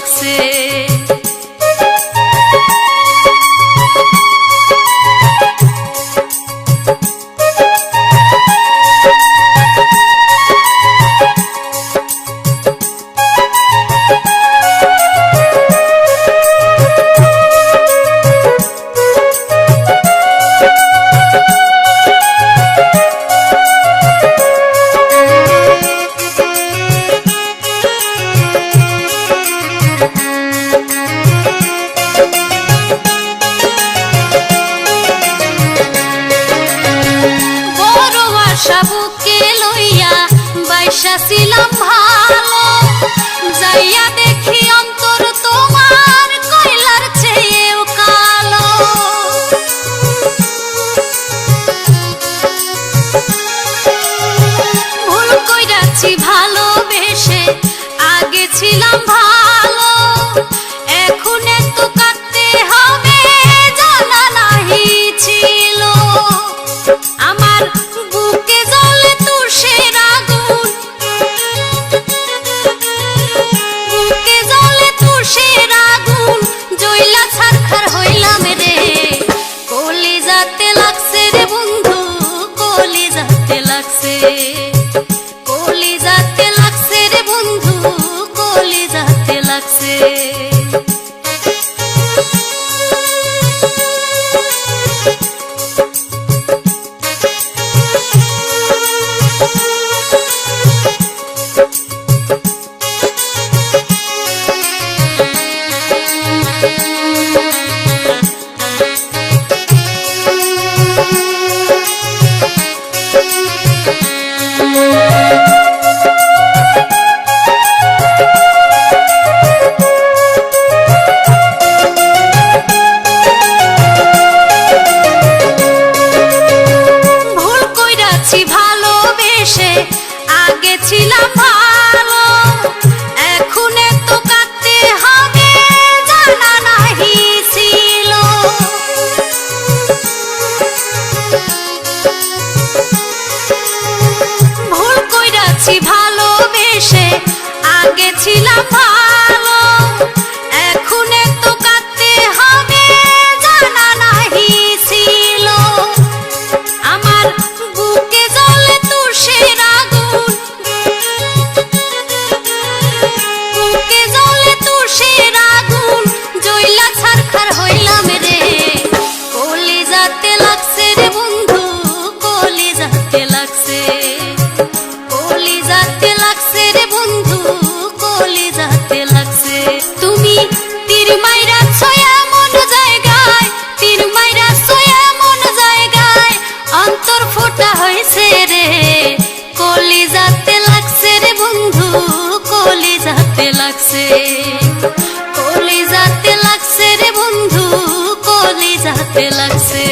লাগছে। বুকে লইয়া বাইসা ছিলাম ভালো, যাইয়া দেখি অন্তর তোমার কয়লার চেয়েও কালো। ভুল কইরাছি ভালোবেসে, আগে ছিলাম ভালো, এখন এত কাঁদতে হবে জানা নাহি ছিল। আমার বুকে জ্বলে তুষের আগুন, বুকে জ্বলে তুষের আগুন, জ্বইলা ছারখার হইলাম রে। কলিজাতে লাগছে রে বন্ধু, কলিজাতে লাগছে, কলিজাতে লাগছে রে বন্ধু, কলিজাতে লাগছে। ভালোবেসে আগে ছিলাম ভালো, এখন এত কাঁদতে হবে জানা নাহি ছিল। ভুল কইরাছি ভালোবেসে, আগে ছিলাম ভালো, এখন এত কাঁদতে হবে জানা নাহি ছিল। আমার বুকে জ্বলে তুষের আগুন, বুকে জ্বলে তুষের আগুন, জ্বইলা ছারখার হইলাম রে। কলিজাতে লাগছে রে বন্ধু, কলিজাতে লাগছে, কলিজাতে লাগছে রে বন্ধু, কলিজাতে লাগছে। তুমি তীর মাইরাছ এমন জায়গায়, তীর মাইরাছ এমন জায়গায়, অন্তর ফোটা হয়েছে রে। কলিজাতে লাগছে রে বন্ধু, কলিজাতে লাগছে, কলিজাতে লাগছে রে বন্ধু, কলিজাতে লাগছে।